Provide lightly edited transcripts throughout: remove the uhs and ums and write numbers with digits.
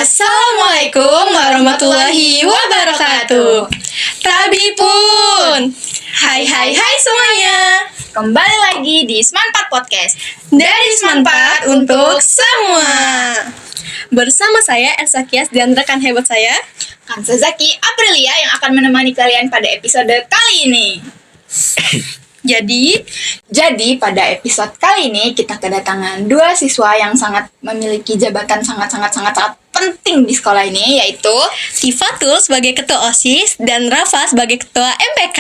Assalamualaikum warahmatullahi wabarakatuh. Tabi pun. Hai semuanya. Kembali lagi di Semanpat Podcast. Dari Semanpat untuk semua. Bersama saya Elsa Kias dan rekan hebat saya Kansa Zaki Aprilia yang akan menemani kalian pada episode kali ini. Jadi pada episode kali ini kita kedatangan dua siswa yang sangat memiliki jabatan sangat penting di sekolah ini, yaitu Tifatul sebagai ketua OSIS dan Rafa sebagai ketua MPK.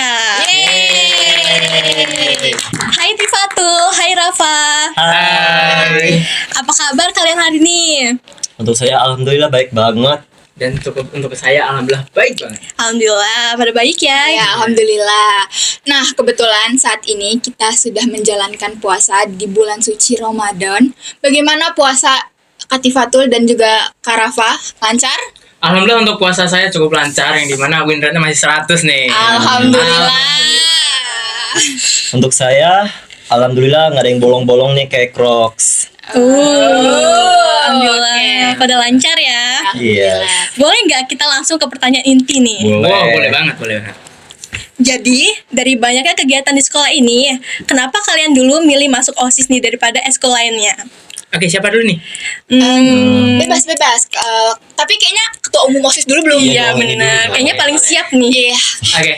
Yeay. Hai Tifatul, hai Rafa. Hai. Apa kabar kalian hari ini? Untuk saya alhamdulillah baik banget. Dan untuk saya alhamdulillah baik banget. Alhamdulillah pada baik ya. Ya, alhamdulillah. Nah, kebetulan saat ini kita sudah menjalankan puasa di bulan suci Ramadan. Bagaimana puasa Katifatul dan juga Karafa? Lancar? Alhamdulillah untuk puasa saya cukup lancar, yang dimana win rate-nya masih 100 nih. Alhamdulillah. Untuk saya alhamdulillah nggak ada yang bolong-bolong nih kayak Crocs. Alhamdulillah pada lancar ya. Iya. Boleh nggak kita langsung ke pertanyaan inti nih? Boleh banget. Jadi dari banyaknya kegiatan di sekolah ini, kenapa kalian dulu milih masuk OSIS nih daripada eskul lainnya? Oke, siapa dulu nih? Bebas. Tapi kayaknya ketua umum OSIS dulu belum. Iya dong, ini benar. dulu. Kayaknya paling siap nih. Iya. Oke.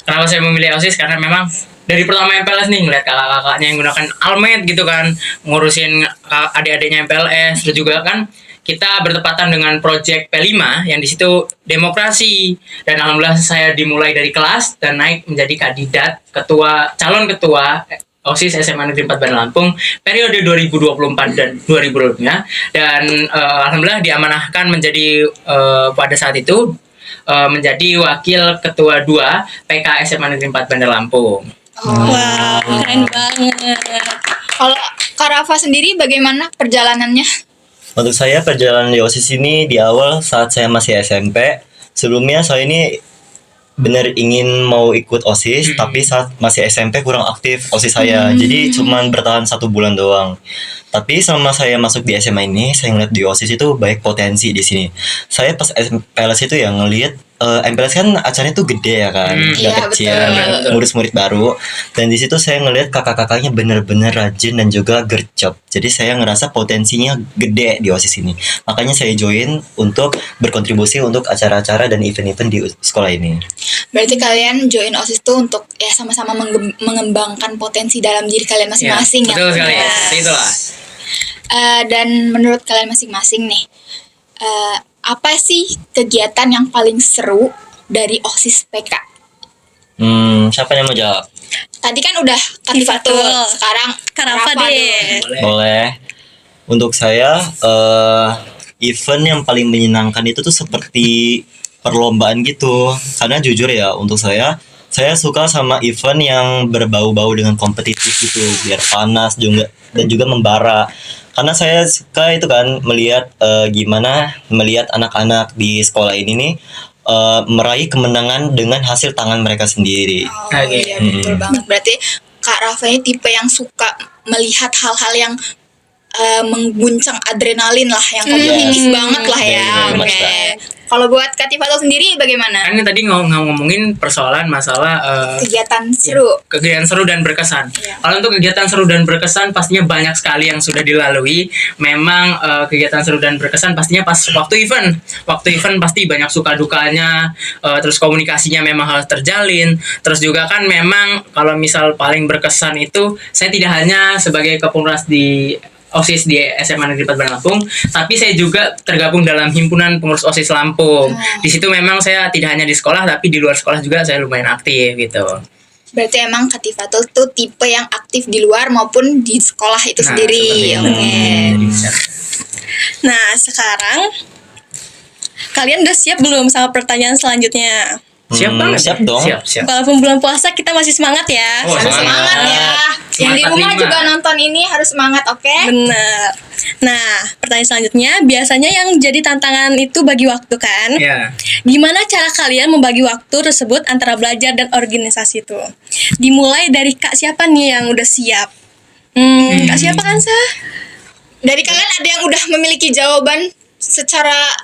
Kenapa saya memilih OSIS? Karena memang dari pertama MPLS nih ngeliat kakak-kakaknya yang gunakan almet gitu kan, ngurusin adik-adiknya MPLS, terus juga kan kita bertepatan dengan project P5 yang di situ demokrasi, dan alhamdulillah saya dimulai dari kelas dan naik menjadi kandidat calon ketua OSIS SMA Negeri 4 Bandar Lampung periode 2024 dan 2025, dan alhamdulillah diamanahkan menjadi pada saat itu menjadi wakil ketua 2 PK SMA Negeri 4 Bandar Lampung. Wow, keren banget. Kalau Karafa sendiri bagaimana perjalanannya? Untuk saya perjalanan di OSIS ini di awal saat saya masih SMP. Sebelumnya saya ini benar ingin mau ikut OSIS, tapi saat masih SMP kurang aktif OSIS saya. Jadi cuman bertahan 1 bulan doang. Tapi selama saya masuk di SMA ini, saya ngeliat di OSIS itu banyak potensi di sini. Saya pas MPLS itu ya ngeliat MPLS kan acaranya tuh gede ya kan, Iya, kecil, betul. ngurus murid baru. Dan di situ saya ngeliat kakak-kakaknya bener-bener rajin dan juga gercep. Jadi saya ngerasa potensinya gede di OSIS ini. Makanya saya join untuk berkontribusi untuk acara-acara dan event-event di sekolah ini. Berarti kalian join OSIS tuh untuk ya sama-sama mengembangkan potensi dalam diri kalian masing-masing ya. Betul sekali. Yes. Seperti itulah. Dan menurut kalian masing-masing nih, apa sih kegiatan yang paling seru dari OSIS PK? Siapa yang mau jawab? Tadi kan udah Katifatul, Tifatul. sekarang Karafa Rafa deh. dulu. Boleh. Untuk saya, event yang paling menyenangkan itu tuh seperti perlombaan gitu. Karena jujur ya, untuk saya suka sama event yang berbau-bau dengan kompetitif gitu, biar panas juga dan juga membara. Karena saya suka itu kan melihat gimana melihat anak-anak di sekolah ini nih meraih kemenangan dengan hasil tangan mereka sendiri. Oh iya, betul banget. Berarti Kak Rafa ini tipe yang suka melihat hal-hal yang mengguncang adrenalin lah, yang kompetitif banget lah ya. Very much, Oke. Mbak. Kalau buat Katifatul sendiri bagaimana? Kan tadi ngomongin persoalan masalah Kegiatan seru. kegiatan seru dan berkesan. Iya. Kalau untuk kegiatan seru dan berkesan pastinya banyak sekali yang sudah dilalui. Memang kegiatan seru dan berkesan pastinya pas waktu event. Waktu event pasti banyak suka dukanya, terus komunikasinya memang harus terjalin. Terus juga kan memang kalau misal paling berkesan itu saya tidak hanya sebagai kepengurus di OSIS di SMA Negeri 4 Bandar Lampung, tapi saya juga tergabung dalam himpunan pengurus OSIS Lampung. Di situ memang saya tidak hanya di sekolah, tapi di luar sekolah juga saya lumayan aktif gitu. Berarti emang Katifatul tuh tipe yang aktif di luar maupun di sekolah itu sendiri. seperti Oke. itu. Nah sekarang kalian udah siap belum sama pertanyaan selanjutnya? Siap banget. Siap dong. Siap. Walaupun bulan puasa kita masih semangat ya. Oh, Harus semangat ya. Yang di Semangat rumah 5. juga nonton ini harus semangat, oke? Bener. Nah, pertanyaan selanjutnya, biasanya yang jadi tantangan itu bagi waktu kan? Ya. Gimana cara kalian membagi waktu tersebut antara belajar dan organisasi itu? Dimulai dari Kak siapa nih yang udah siap? Kak siapa kan, Sa? Dari kalian ada yang udah memiliki jawaban secara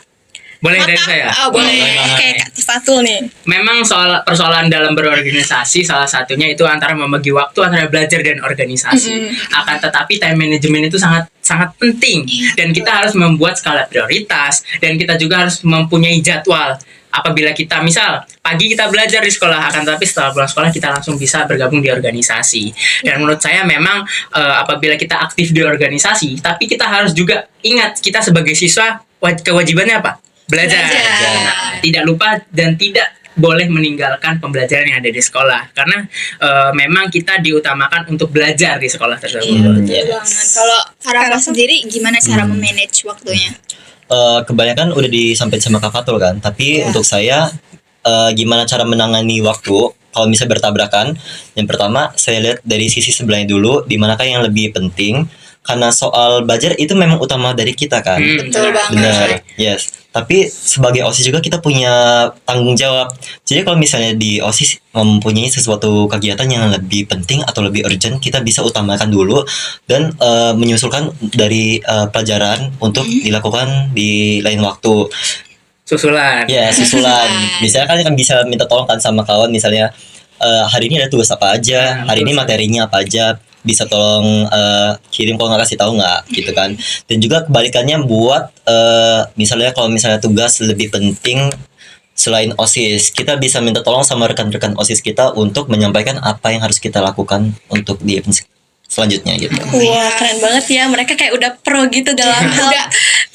Boleh dari saya? Oh, boleh. Oke, Kak Tifatul nih. Memang persoalan dalam berorganisasi salah satunya itu antara membagi waktu antara belajar dan organisasi. Akan tetapi time management itu sangat sangat penting dan kita harus membuat skala prioritas dan kita juga harus mempunyai jadwal. Apabila kita misal pagi kita belajar di sekolah, akan tetapi setelah pulang sekolah kita langsung bisa bergabung di organisasi. Dan menurut saya memang apabila kita aktif di organisasi, tapi kita harus juga ingat kita sebagai siswa kewajibannya apa? Belajar. Nah, tidak lupa dan tidak boleh meninggalkan pembelajaran yang ada di sekolah karena memang kita diutamakan untuk belajar di sekolah tersebut. Betul banget. Kalau Karafa sendiri gimana cara memanage waktunya? Kebanyakan udah disampaikan sama Kak Fatul kan, tapi untuk saya gimana cara menangani waktu kalau misalnya bertabrakan. Yang pertama saya lihat dari sisi sebelahnya dulu, di manakah yang lebih penting, karena soal belajar itu memang utama dari kita kan. Betul banget. Benar, yes. Tapi sebagai OSIS juga kita punya tanggung jawab. Jadi kalau misalnya di OSIS mempunyai sesuatu kegiatan yang lebih penting atau lebih urgent, kita bisa utamakan dulu dan menyusulkan dari pelajaran untuk dilakukan di lain waktu. Susulan. Ya, susulan. Misalnya kan bisa minta tolong kan sama kawan, misalnya hari ini ada tugas apa aja, hari ini materinya apa aja, bisa tolong kirim kalau nggak kasih tahu nggak gitu kan. Dan juga kebalikannya buat misalnya kalau misalnya tugas lebih penting selain OSIS, kita bisa minta tolong sama rekan-rekan OSIS kita untuk menyampaikan apa yang harus kita lakukan untuk di event selanjutnya gitu. Wah, keren banget ya. Mereka kayak udah pro gitu dalam hal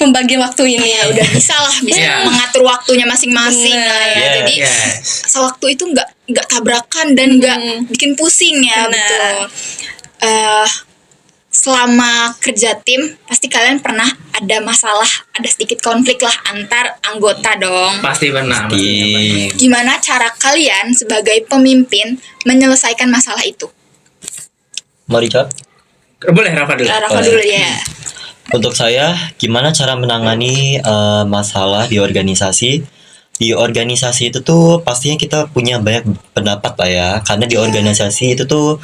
pembagian waktu ini. Ya udah bisa Iya. mengatur waktunya masing-masing lah ya. Yes. Jadi Yes. waktu itu nggak tabrakan dan nggak bikin pusing ya. Benar. Betul. Selama kerja tim pasti kalian pernah ada masalah, ada sedikit konflik lah antar anggota dong. Pasti benar. Di Gimana cara kalian sebagai pemimpin menyelesaikan masalah itu? mau recap? Boleh Rafa dulu. Rafa Boleh. dulu ya. Untuk saya, gimana cara menangani masalah di organisasi? Di organisasi itu tuh pastinya kita punya banyak pendapat lah ya. Karena di organisasi itu tuh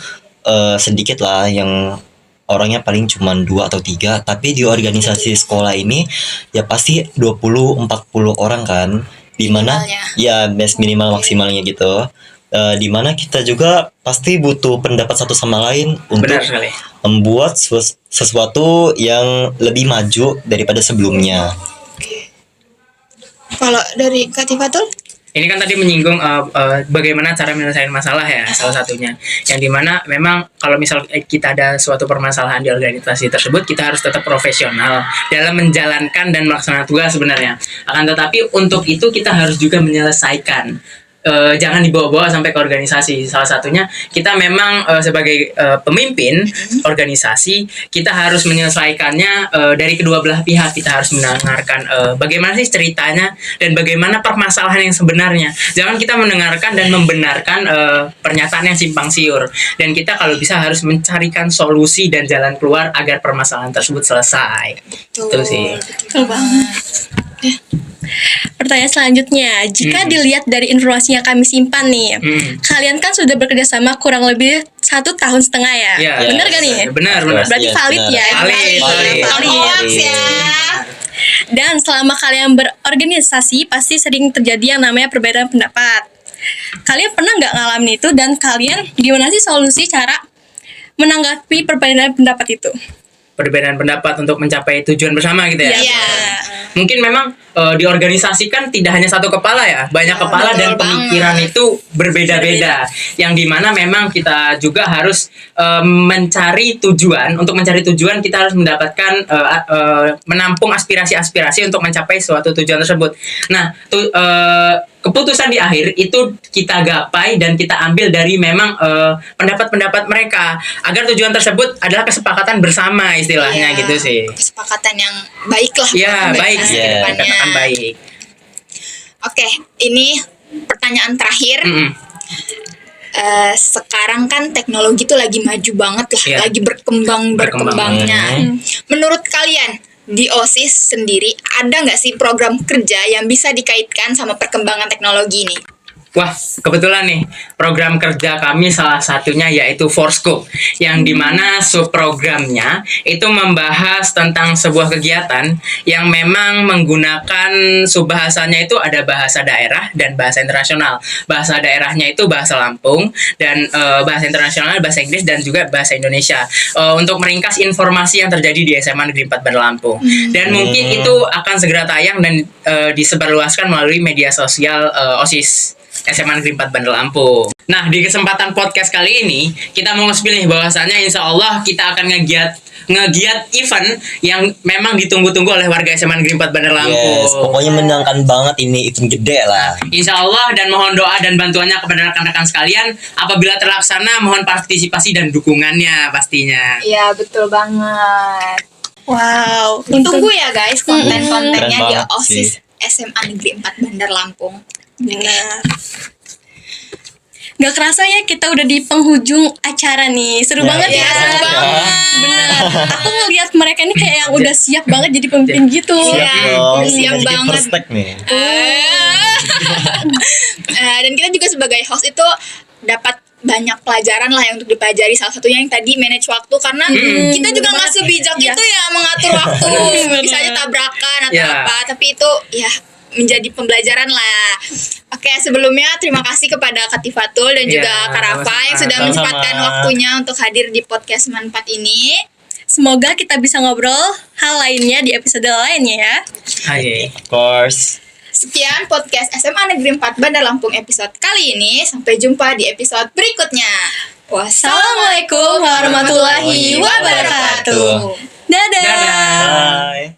sedikit lah yang orangnya paling cuma 2 atau 3. Tapi di organisasi sekolah ini ya pasti 20-40 orang kan. Dimana ya minimal maksimalnya gitu. Dimana kita juga pasti butuh pendapat satu sama lain untuk Benar sekali. membuat sesuatu yang lebih maju daripada sebelumnya. Kalau dari Kak Tifatul? Ini kan tadi menyinggung bagaimana cara menyelesaikan masalah ya, salah satunya. Yang dimana memang kalau misal kita ada suatu permasalahan di organisasi tersebut, kita harus tetap profesional dalam menjalankan dan melaksanakan tugas sebenarnya. Akan tetapi untuk itu kita harus juga menyelesaikan. Jangan dibawa-bawa sampai ke organisasi. Salah satunya kita memang sebagai pemimpin organisasi, kita harus menyelesaikannya dari kedua belah pihak. Kita harus mendengarkan bagaimana sih ceritanya dan bagaimana permasalahan yang sebenarnya. Jangan kita mendengarkan dan membenarkan pernyataan yang simpang siur. Dan kita kalau bisa harus mencarikan solusi dan jalan keluar agar permasalahan tersebut selesai. Itu sih. Betul banget. Pertanyaan selanjutnya, jika dilihat dari informasi yang kami simpan nih, kalian kan sudah bekerja sama kurang lebih 1,5 tahun ya? Iya. Bener gak nih? Benar. Berarti Yes, valid benar. ya? Valid. Hoax ya. Dan selama kalian berorganisasi, pasti sering terjadi yang namanya perbedaan pendapat. Kalian pernah nggak ngalamin itu? Dan kalian gimana sih solusi cara menanggapi perbedaan pendapat itu? Perbedaan pendapat untuk mencapai tujuan bersama gitu ya. Iya. Mungkin memang di organisasi kan tidak hanya satu kepala ya, banyak kepala betul dan pemikiran itu berbeda-beda. Yang dimana memang kita juga harus mencari tujuan. Untuk mencari tujuan kita harus mendapatkan menampung aspirasi-aspirasi untuk mencapai suatu tujuan tersebut. Nah, keputusan di akhir itu kita gapai dan kita ambil dari memang pendapat-pendapat mereka agar tujuan tersebut adalah kesepakatan bersama istilahnya Iya. gitu sih. Kesepakatan yang baik lah. Iya, baik organisasi Iya. ke depannya. dikatakan baik. Oke, ini pertanyaan terakhir. Mm-mm. Sekarang kan teknologi tuh lagi maju banget lah, Iya. lagi berkembangnya. Hmm. Menurut kalian di OSIS sendiri ada nggak sih program kerja yang bisa dikaitkan sama perkembangan teknologi ini? Wah, kebetulan nih program kerja kami salah satunya yaitu Forscope, yang dimana subprogramnya itu membahas tentang sebuah kegiatan yang memang menggunakan subbahasanya itu ada bahasa daerah dan bahasa internasional. Bahasa daerahnya itu bahasa Lampung dan bahasa internasional bahasa Inggris dan juga bahasa Indonesia. Untuk meringkas informasi yang terjadi di SMA Negeri 4 Bandar Lampung. Dan mungkin itu akan segera tayang dan disebarluaskan melalui media sosial OSIS SMA Negeri 4 Bandar Lampung. Nah, di kesempatan podcast kali ini kita mau nge-spill nih bahwasannya insya Allah kita akan ngegiat event yang memang ditunggu-tunggu oleh warga SMA Negeri 4 Bandar Lampung. Yes, pokoknya menyenangkan banget, ini event gede lah. Insya Allah, dan mohon doa dan bantuannya kepada rekan-rekan sekalian. Apabila terlaksana, mohon partisipasi dan dukungannya pastinya. Iya, betul banget. Wow. Tunggu ya guys konten-kontennya Keren di banget OSIS SMA Negeri 4 Bandar Lampung. Benar. Gak kerasa ya kita udah di penghujung acara nih. Seru banget ya. seru banget. Bener. Aku ngeliat mereka ini kayak yang udah siap banget jadi pemimpin gitu. Iya. Siap dong, siap kita jadi banget. first tag nih. Dan kita juga sebagai host itu dapat banyak pelajaran lah yang untuk dipelajari, salah satunya yang tadi manage waktu, karena kita juga nggak sebijak Iya. itu ya mengatur waktu. Bisa aja tabrakan atau Ya. apa, tapi itu ya menjadi pembelajaran lah. Oke, sebelumnya terima kasih kepada Kak Tifatul dan Ya, juga Kak Rafa sama-sama. yang sudah Sama-sama. menyempatkan waktunya untuk hadir di podcast Manfaat ini. Semoga kita bisa ngobrol hal lainnya di episode lainnya ya. Oke. Of course. Sekian podcast SMA Negeri 4 Bandar Lampung episode kali ini. Sampai jumpa di episode berikutnya. Wassalamualaikum warahmatullahi wabarakatuh. Dadah. Dadah. Bye.